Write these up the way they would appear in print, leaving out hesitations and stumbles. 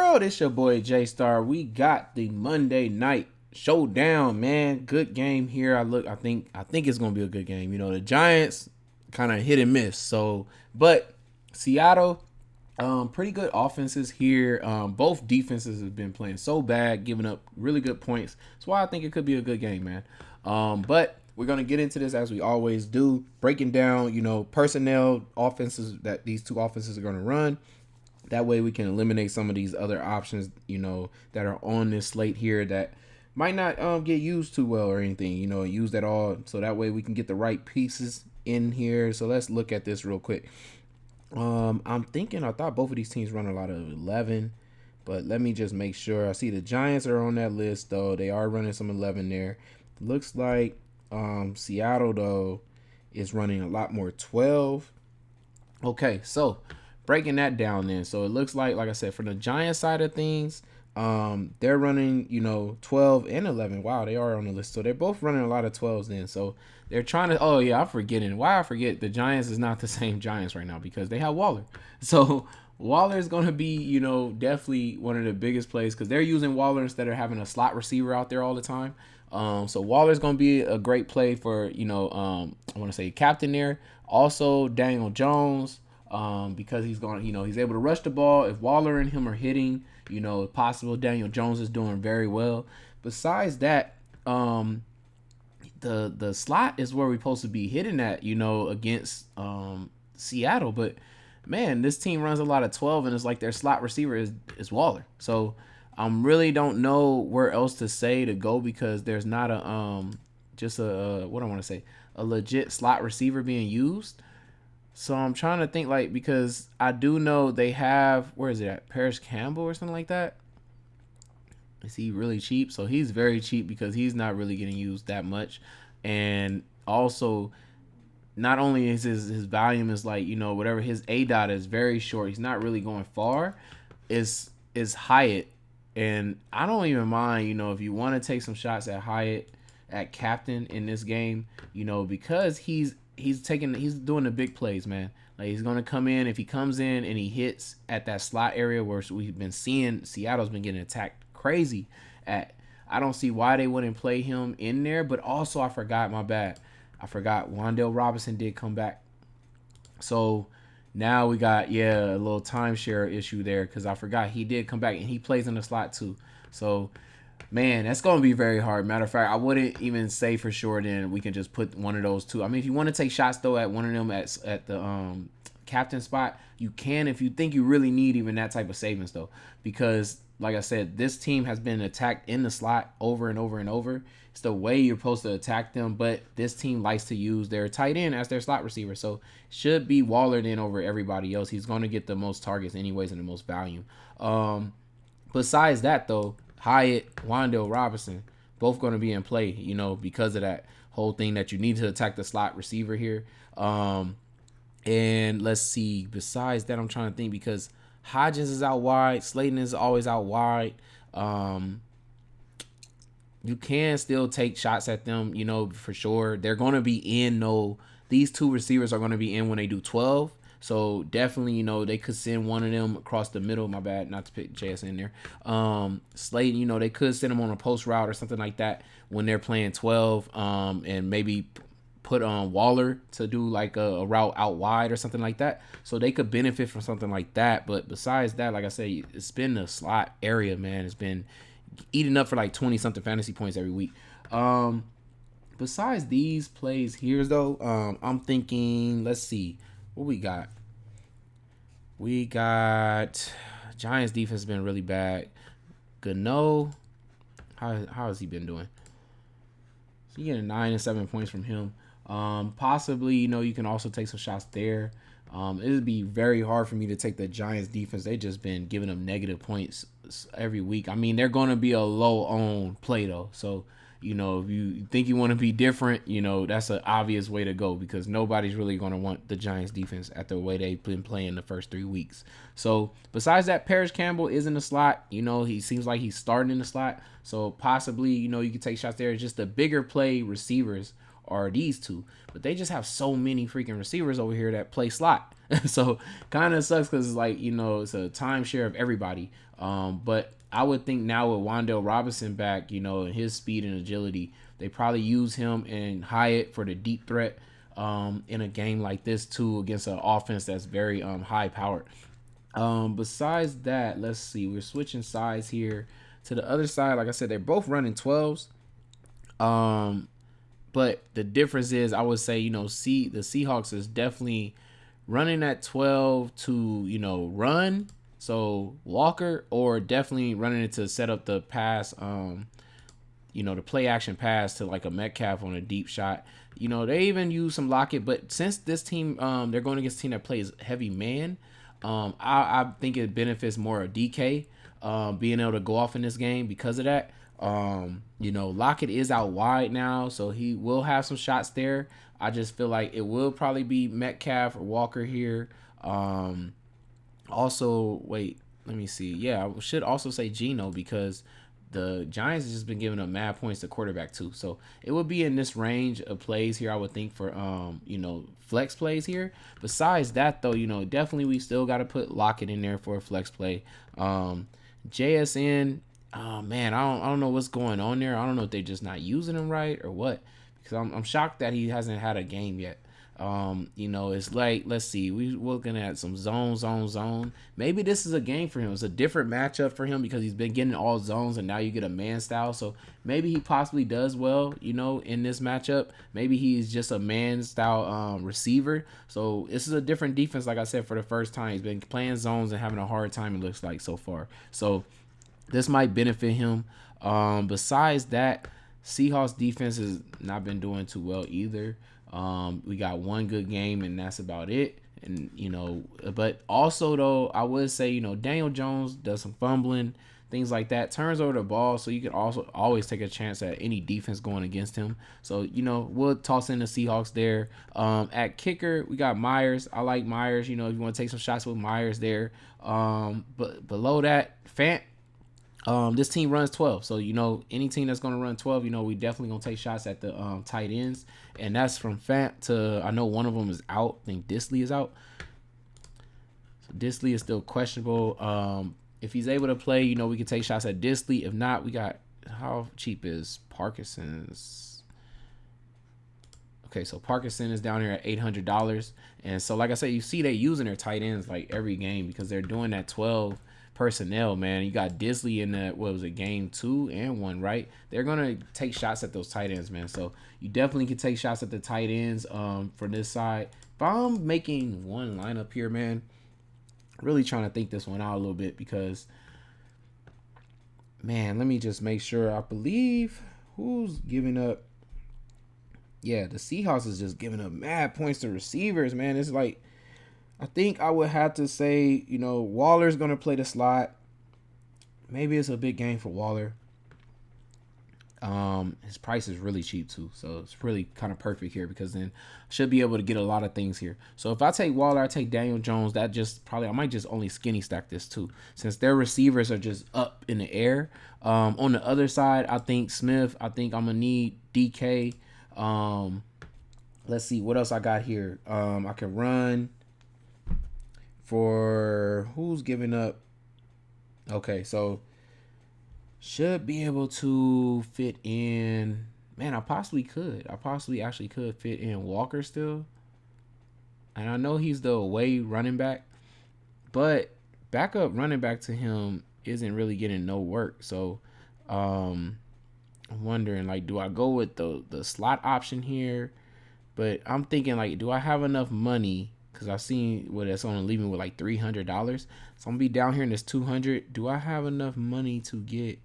world? It's your boy J Star. We got the Monday night showdown, man. Good game here. I think it's gonna be a good game. The Giants kind of hit and miss. But Seattle, pretty good offenses here. Both defenses have been playing so bad, giving up really good points. That's why I think it could be a good game, man. But we're gonna get into this as we always do, breaking down, personnel offenses that these two offenses are gonna run. That way we can eliminate some of these other options, that are on this slate here that might not get used too well or anything, used at all. So that way we can get the right pieces in here. So let's look at this real quick. I thought both of these teams run a lot of 11, but let me just make sure. I see the Giants are on that list though. They are running some 11 there. Looks like Seattle though is running a lot more 12. Okay, so breaking that down then. So it looks like I said, from the Giants side of things, they're running, 12 and 11. Wow, they are on the list. So they're both running a lot of 12s then. So they're trying to, oh yeah, I'm forgetting. Why I forget the Giants is not the same Giants right now because they have Waller. So Waller is going to be, definitely one of the biggest plays because they're using Waller instead of having a slot receiver out there all the time. So Waller's going to be a great play for, I want to say captain there. Also Daniel Jones. Because he's going, he's able to rush the ball. If Waller and him are hitting, it's possible Daniel Jones is doing very well. Besides that, the slot is where we're supposed to be hitting at, against Seattle. But man, this team runs a lot of 12, and it's like their slot receiver is Waller. So I really don't know where else to say to go because there's not a a legit slot receiver being used. So I'm trying to think because I do know they have, where is it at? Paris Campbell or something like that. Is he really cheap? So he's very cheap because he's not really getting used that much. And also, not only is his volume is whatever, his ADOT is very short. He's not really going far. Is Hyatt. And I don't even mind, if you want to take some shots at Hyatt, at captain in this game, because he's doing the big plays, man. He's going to come in. If he comes in and he hits at that slot area where we've been seeing Seattle's been getting attacked crazy at, I don't see why they wouldn't play him in there. But also, I forgot Wan'Dale Robinson did come back. So now we got, a little timeshare issue there because I forgot he did come back and he plays in the slot too. So man, that's going to be very hard. Matter of fact, I wouldn't even say for sure then we can just put one of those two. I mean, if you want to take shots, though, at one of them at the captain spot, you can if you think you really need even that type of savings, though. Because, like I said, this team has been attacked in the slot over and over and over. It's the way you're supposed to attack them, but this team likes to use their tight end as their slot receiver. So should be Waller then over everybody else. He's going to get the most targets anyways and the most volume. Besides that, though, Hyatt, Wan'Dale Robinson, both going to be in play, because of that whole thing that you need to attack the slot receiver here. And let's see, besides that, I'm trying to think because Hodgins is out wide. Slayton is always out wide. You can still take shots at them, for sure. They're going to be in, these two receivers are going to be in when they do 12. So definitely, they could send one of them across the middle. My bad, not to pick JS in there. Slayton, they could send them on a post route or something like that when they're playing 12. And maybe put on Waller to do like a route out wide or something like that. So they could benefit from something like that. But besides that, like I say, it's been the slot area, man. It's been eating up for like 20 something fantasy points every week. Besides these plays here, though, I'm thinking, let's see. What we got? We got Giants defense has been really bad. Gano, how has he been doing? So you get 9 and 7 points from him. Possibly, you can also take some shots there. It would be very hard for me to take the Giants defense. They just been giving them negative points every week. I mean, they're going to be a low on play though. So if you think you want to be different, that's an obvious way to go because nobody's really going to want the Giants defense at the way they've been playing the first 3 weeks. So besides that, Paris Campbell is in the slot. He seems like he's starting in the slot. So possibly, you can take shots there. It's just the bigger play receivers are these two. But they just have so many freaking receivers over here that play slot. So kind of sucks because it's like, it's a timeshare of everybody. But I would think now with Wan'Dale Robinson back, and his speed and agility, they probably use him and Hyatt for the deep threat in a game like this too, against an offense that's very high powered. Besides that, let's see. We're switching sides here to the other side. Like I said, they're both running 12s. But the difference is, I would say, the Seahawks is definitely running at 12 to, run. So Walker, or definitely running it to set up the pass, the play action pass to like a Metcalf on a deep shot. They even use some Lockett, but since this team, they're going against a team that plays heavy man, I think it benefits more of DK being able to go off in this game because of that. Lockett is out wide now, so he will have some shots there. I just feel like it will probably be Metcalf or Walker here. Also, wait, let me see. Yeah, I should also say Geno, because the Giants has just been giving up mad points to quarterback too. So it would be in this range of plays here, I would think, for flex plays here. Besides that though, definitely we still got to put Lockett in there for a flex play. JSN, oh man, I don't know what's going on there. I don't know if they're just not using him right or what, because I'm shocked that he hasn't had a game yet. It's like, let's see, we're looking at some zone. Maybe this is a game for him. It's a different matchup for him because he's been getting all zones, and now you get a man style. So maybe he possibly does well, in this matchup. Maybe he's just a man style receiver. So this is a different defense, like I said, for the first time. He's been playing zones and having a hard time, it looks like, so far. So this might benefit him. Besides that, Seahawks defense has not been doing too well either. We got one good game, and that's about it. And but also though, I would say Daniel Jones does some fumbling, things like that, turns over the ball, so you can also always take a chance at any defense going against him. So we'll toss in the Seahawks there. At kicker, we got Myers. I like Myers. If you want to take some shots with Myers there. But below that, Fant. This team runs 12, so any team that's gonna run 12, we definitely gonna take shots at the tight ends, and that's from Fant to, I know one of them is out. I think Disley is out, so Disley is still questionable. If he's able to play, we can take shots at Disley. If not, we got, how cheap is Parkinson's? Okay, so Parkinson is down here at $800, and so like I said, you see they using their tight ends like every game because they're doing that 12 personnel, man. You got Disley in that, what was it, game 2 and 1, right? They're gonna take shots at those tight ends, man. So you definitely can take shots at the tight ends for this side. If I'm making one lineup here, man, really trying to think this one out a little bit, because man, let me just make sure. I believe who's giving up, yeah, the Seahawks is just giving up mad points to receivers, man. It's like, I think I would have to say, Waller's going to play the slot. Maybe it's a big game for Waller. His price is really cheap too, so it's really kind of perfect here, because then I should be able to get a lot of things here. So if I take Waller, I take Daniel Jones. That just probably, I might just only skinny stack this too, since their receivers are just up in the air. On the other side, I think Smith. I think I'm gonna need DK. Let's see what else I got here. I can run for who's giving up. Okay, so should be able to fit in. Man, I possibly actually could fit in Walker still. And I know he's the away running back, but backup running back to him isn't really getting no work. So I'm wondering, like, do I go with the slot option here? But I'm thinking, like, do I have enough money? Because I've seen what that's going to leave me with like $300. So I'm going to be down here in this 200. Do I have enough money to get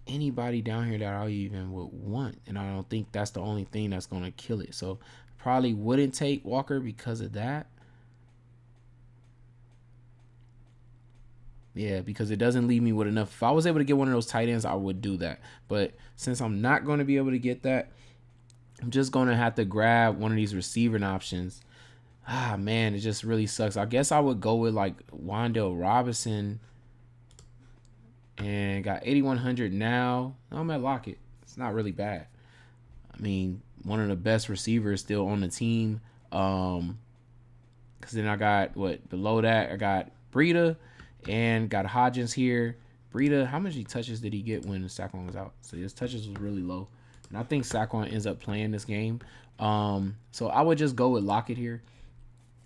anybody down here that I even would want? And I don't think that's the only thing that's going to kill it. So probably wouldn't take Walker because of that. Yeah, because it doesn't leave me with enough. If I was able to get one of those tight ends, I would do that. But since I'm not going to be able to get that, I'm just going to have to grab one of these receiving options. Ah, man, it just really sucks. I guess I would go with like Wan'Dale Robinson, and got 8,100 now. I'm at Lockett. It's not really bad. I mean, one of the best receivers still on the team. Because then I got, below that, I got Breida And got Hodgins here. Breida, how many touches did he get when Saquon was out? So his touches was really low. And I think Saquon ends up playing this game. So I would just go with Lockett here.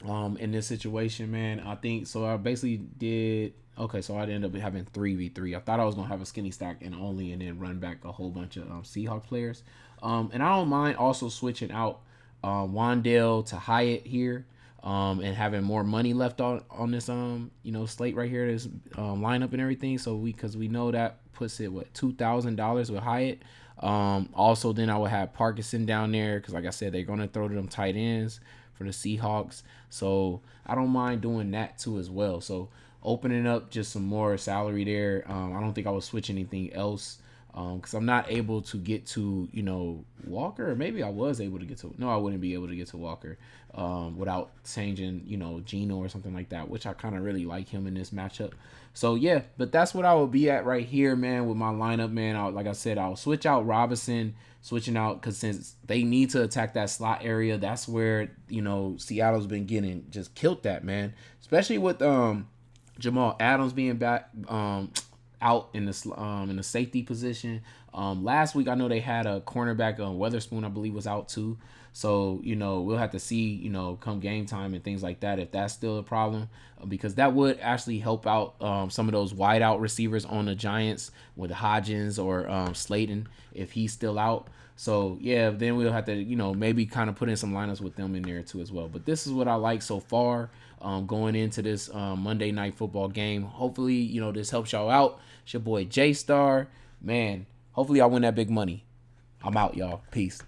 In this situation, man. I think so. I basically did okay. So I ended up having 3v3. I thought I was gonna have a skinny stack and then run back a whole bunch of Seahawks players. And I don't mind also switching out Wandale to Hyatt here. And having more money left on this slate right here, this lineup and everything. So because we know that puts it $2,000 with Hyatt. Also then I would have Parkinson down there because like I said, they're gonna throw to them tight ends for the Seahawks. So I don't mind doing that too as well. So opening up just some more salary there. I don't think I would switch anything else because I'm not able to get to, Walker. Or maybe I was able to get to. No, I wouldn't be able to get to Walker without changing, Geno or something like that, which I kind of really like him in this matchup. So, yeah, but that's what I will be at right here, man, with my lineup, man. Like I said, I'll switch out Robinson, switching out because since they need to attack that slot area, that's where, Seattle's been getting just killed that, man, especially with Jamal Adams being back out in the safety position. Last week I know they had a cornerback Weatherspoon, I believe, was out too. So we'll have to see come game time and things like that if that's still a problem because that would actually help out some of those wide out receivers on the Giants with Hodgins or Slayton if he's still out. So yeah, then we'll have to maybe kind of put in some lineups with them in there too as well. But this is what I like so far going into this Monday Night Football game. Hopefully this helps y'all out. It's your boy J Star, man. Hopefully I win that big money. I'm out, y'all. Peace.